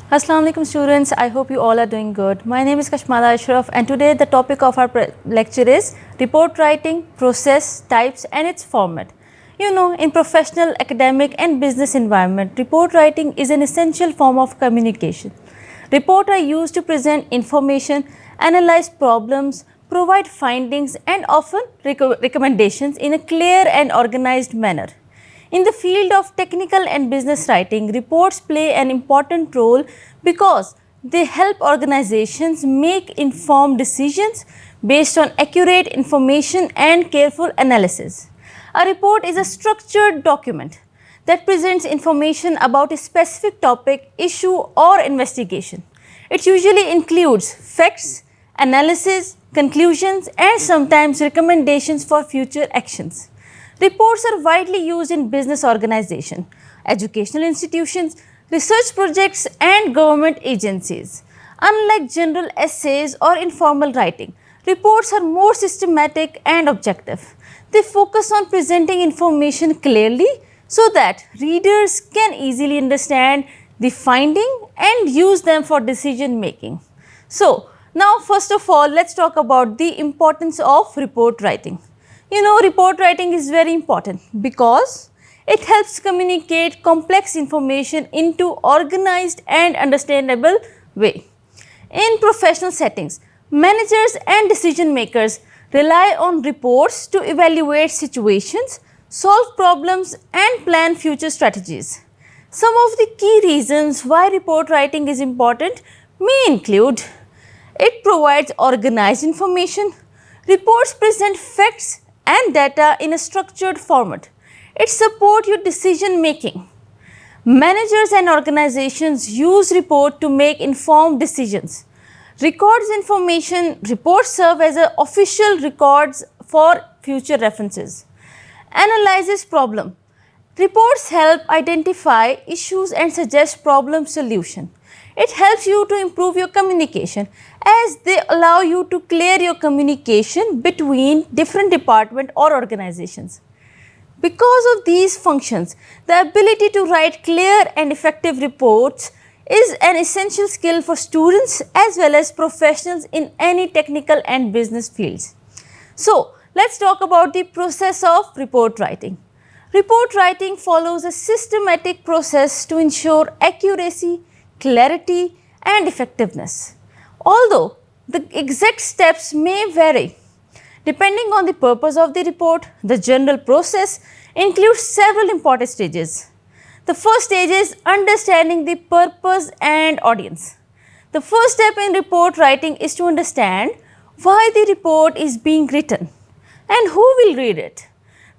Assalamu alaikum students, I hope you all are doing good. My name is Kashmala Ashraf and today the topic of our lecture is report writing, process, types and its format. You know, in professional, academic and business environment, report writing is an essential form of communication. Reports are used to present information, analyze problems, provide findings and often recommendations in a clear and organized manner. In the field of technical and business writing, reports play an important role because they help organizations make informed decisions based on accurate information and careful analysis. A report is a structured document that presents information about a specific topic, issue or investigation. It usually includes facts, analysis, conclusions and sometimes recommendations for future actions. Reports are widely used in business organizations, educational institutions, research projects and government agencies. Unlike general essays or informal writing, reports are more systematic and objective. They focus on presenting information clearly so that readers can easily understand the finding and use them for decision making. So, now first of all, let's talk about the importance of report writing. You know, report writing is very important because it helps communicate complex information into organized and understandable way. In professional settings, managers and decision makers rely on reports to evaluate situations, solve problems and plan future strategies. Some of the key reasons why report writing is important may include: it provides organized information. Reports present facts and data in a structured format. It supports your decision making. Managers and organizations use reports to make informed decisions. Records information, reports serve as official records for future references. Analyzes problem. Reports help identify issues and suggest problem solution. It helps you to improve your communication as they allow you to clear your communication between different departments or organizations. Because of these functions, the ability to write clear and effective reports is an essential skill for students as well as professionals in any technical and business fields. So, let's talk about the process of report writing. Report writing follows a systematic process to ensure accuracy, clarity and effectiveness. Although the exact steps may vary depending on the purpose of the report, the general process includes several important stages. The first stage is understanding the purpose and audience. The first step in report writing is to understand why the report is being written and who will read it.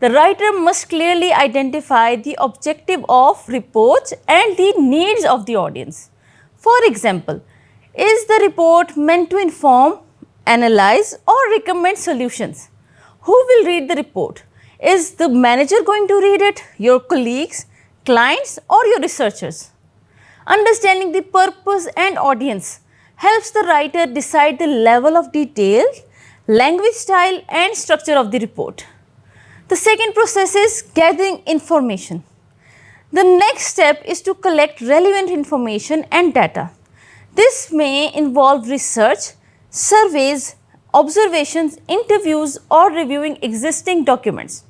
The writer must clearly identify the objective of reports and the needs of the audience. For example, is the report meant to inform, analyze or recommend solutions? Who will read the report? Is the manager going to read it, your colleagues, clients or your researchers? Understanding the purpose and audience helps the writer decide the level of detail, language style and structure of the report. The second process is gathering information. The next step is to collect relevant information and data. This may involve research, surveys, observations, interviews or reviewing existing documents.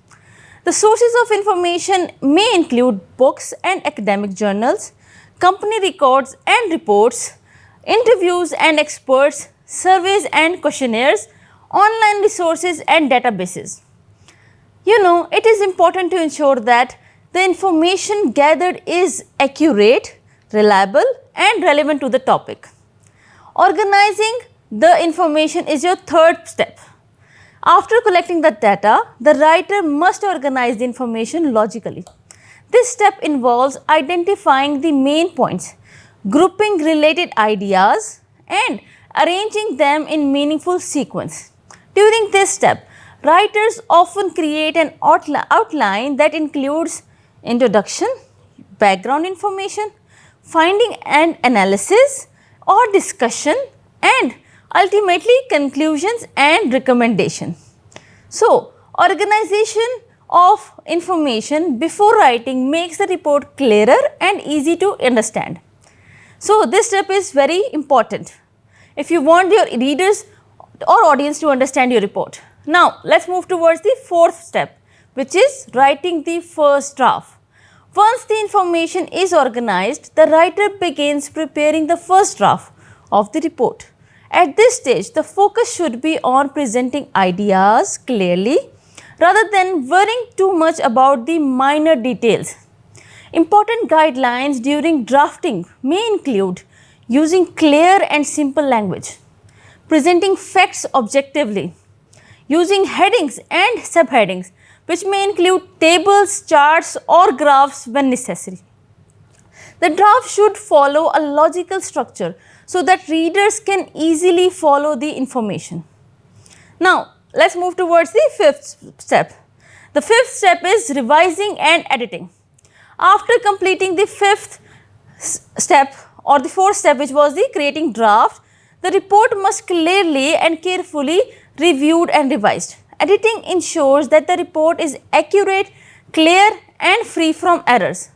The sources of information may include books and academic journals, company records and reports, interviews and experts, surveys and questionnaires, online resources and databases. You know, it is important to ensure that the information gathered is accurate, reliable and relevant to the topic. Organizing the information is your third step. After collecting the data, the writer must organize the information logically. This step involves identifying the main points, grouping related ideas and arranging them in meaningful sequence. During this step, writers often create an outline that includes introduction, background information, finding and analysis or discussion and ultimately conclusions and recommendation. So, organization of information before writing makes the report clearer and easy to understand. So this step is very important if you want your readers or audience to understand your report. Now let's move towards the fourth step, which is writing the first draft. Once the information is organized, the writer begins preparing the first draft of the report. At this stage, the focus should be on presenting ideas clearly rather than worrying too much about the minor details. Important guidelines during drafting may include using clear and simple language, presenting facts objectively, using headings and subheadings, which may include tables, charts or graphs when necessary. The draft should follow a logical structure so that readers can easily follow the information. Now, let's move towards the fifth step. The fifth step is revising and editing. After completing the fifth step or the fourth step, which was the creating draft, the report must clearly and carefully reviewed and revised. Editing ensures that the report is accurate, clear and free from errors.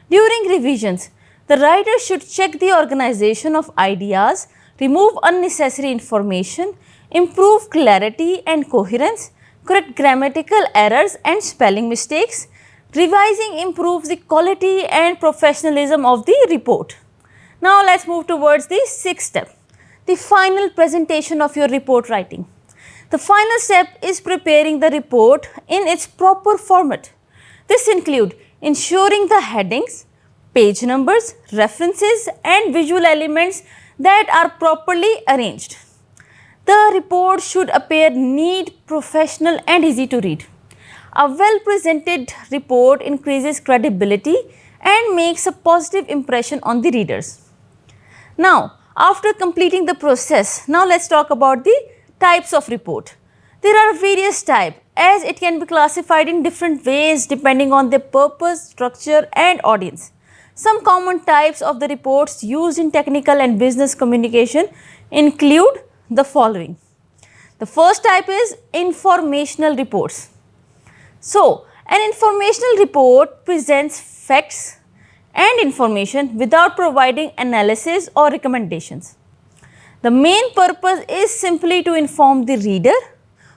During revisions, the writer should check the organization of ideas, remove unnecessary information, improve clarity and coherence, correct grammatical errors and spelling mistakes. Revising improves the quality and professionalism of the report. Now let's move towards the sixth step, the final presentation of your report writing. The final step is preparing the report in its proper format. This includes ensuring the headings, page numbers, references and visual elements that are properly arranged. The report should appear neat, professional and easy to read. A well-presented report increases credibility and makes a positive impression on the readers. Now, after completing the process, now let's talk about the types of report. There are various types as it can be classified in different ways depending on their purpose, structure and audience. Some common types of the reports used in technical and business communication include the following. The first type is informational reports. So, an informational report presents facts and information without providing analysis or recommendations. The main purpose is simply to inform the reader.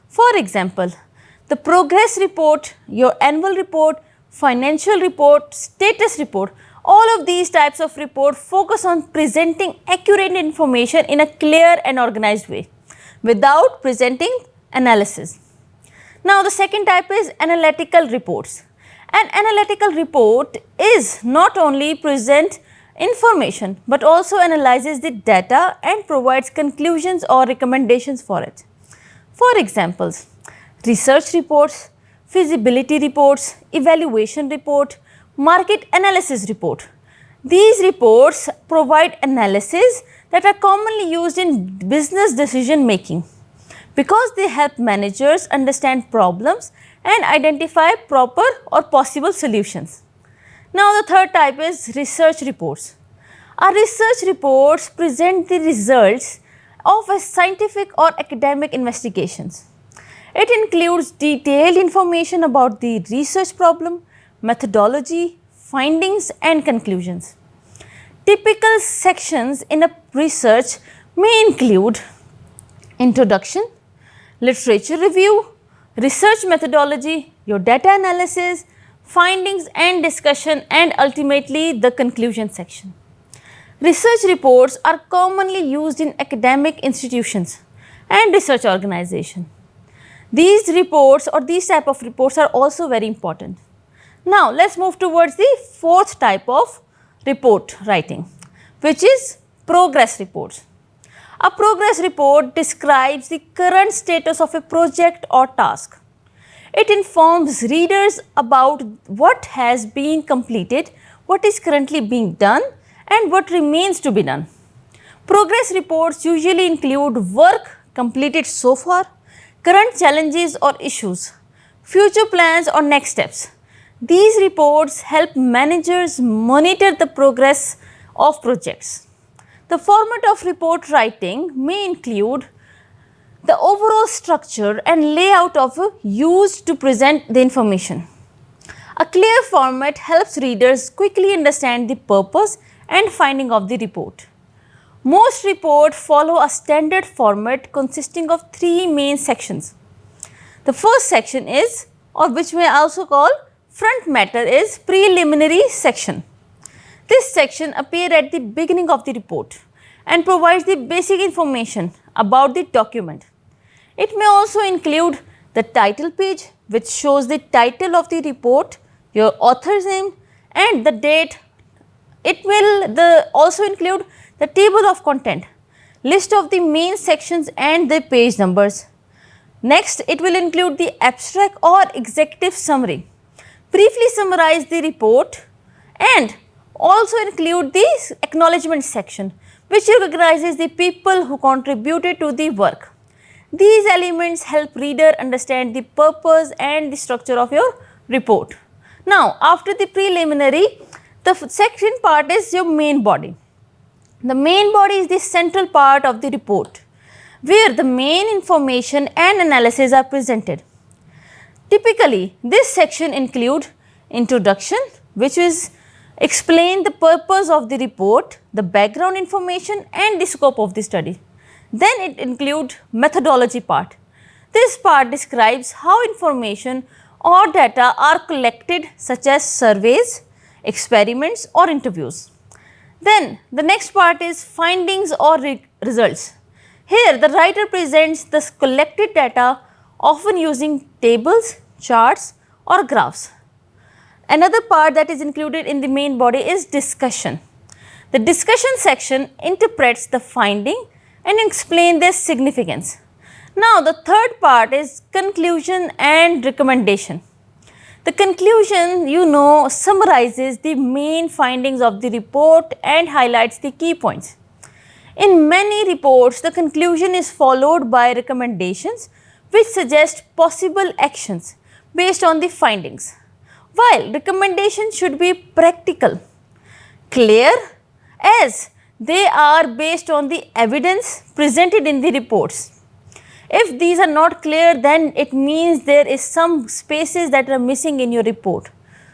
For example, the progress report, your annual report, financial report, status report, all of these types of report focus on presenting accurate information in a clear and organized way without presenting analysis. Now the second type is analytical reports. An analytical report is not only present information but also analyzes the data and provides conclusions or recommendations for it. For examples, research reports, feasibility reports, evaluation report, market analysis report. These reports provide analysis that are commonly used in business decision making because they help managers understand problems and identify proper or possible solutions. Now the third type is research reports. Our research reports present the results of a scientific or academic investigations. It includes detailed information about the research problem, methodology, findings and conclusions. Typical sections in a research may include introduction, literature review, research methodology, your data analysis, findings and discussion and ultimately the conclusion section. Research reports are commonly used in academic institutions and research organizations. These reports or these type of reports are also very important. Now let's move towards the fourth type of report writing, which is progress reports. A progress report describes the current status of a project or task. It informs readers about what has been completed, what is currently being done and what remains to be done. Progress reports usually include work completed so far, current challenges or issues, future plans or next steps. These reports help managers monitor the progress of projects. The format of report writing may include the overall structure and layout of used to present the information. A clear format helps readers quickly understand the purpose and finding of the report. Most reports follow a standard format consisting of three main sections. The first section is, or which we also call front matter, is preliminary section. This section appears at the beginning of the report and provides the basic information about the document. It may also include the title page, which shows the title of the report, your author's name and the date. It will also include the table of content, list of the main sections and the page numbers. Next, it will include the abstract or executive summary, briefly summarize the report and also include the acknowledgement section, which recognizes the people who contributed to the work. These elements help reader understand the purpose and the structure of your report. Now, after the preliminary, the second part is your main body. The main body is the central part of the report, where the main information and analysis are presented. Typically, this section includes introduction, which is explain the purpose of the report, the background information and the scope of the study. Then it includes methodology part. This part describes how information or data are collected, such as surveys, experiments or interviews. Then the next part is findings or results. Here the writer presents the collected data, often using tables, charts or graphs. Another part that is included in the main body is discussion. The discussion section interprets the finding and explain their significance. Now, the third part is conclusion and recommendation. The conclusion, summarizes the main findings of the report and highlights the key points. In many reports, the conclusion is followed by recommendations which suggest possible actions based on the findings. While recommendations should be practical, clear, as they are based on the evidence presented in the reports. If these are not clear, then it means there is some spaces that are missing in your report.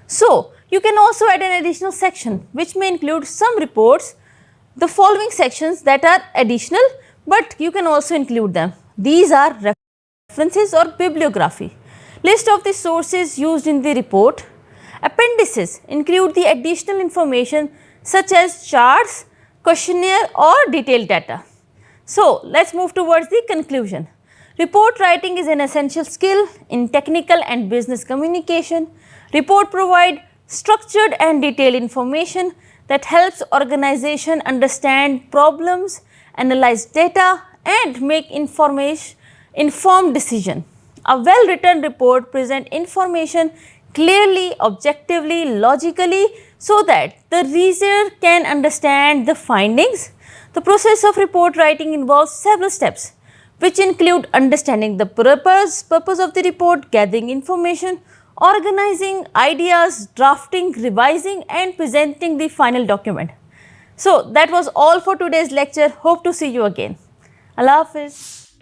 So, you can also add an additional section which may include some reports, the following sections that are additional, but you can also include them. These are references or bibliography, list of the sources used in the report. Appendices include the additional information such as charts, questionnaire or detailed data. So, let us move towards the conclusion. Report writing is an essential skill in technical and business communication. Report provide structured and detailed information that helps organization understand problems, analyze data and make informed decision. A well-written report presents information clearly, objectively, logically, so that the reader can understand the findings. The process of report writing involves several steps, which include understanding the purpose of the report, gathering information, organizing ideas, drafting, revising and presenting the final document. So, that was all for today's lecture. Hope to see you again. Allah Hafiz.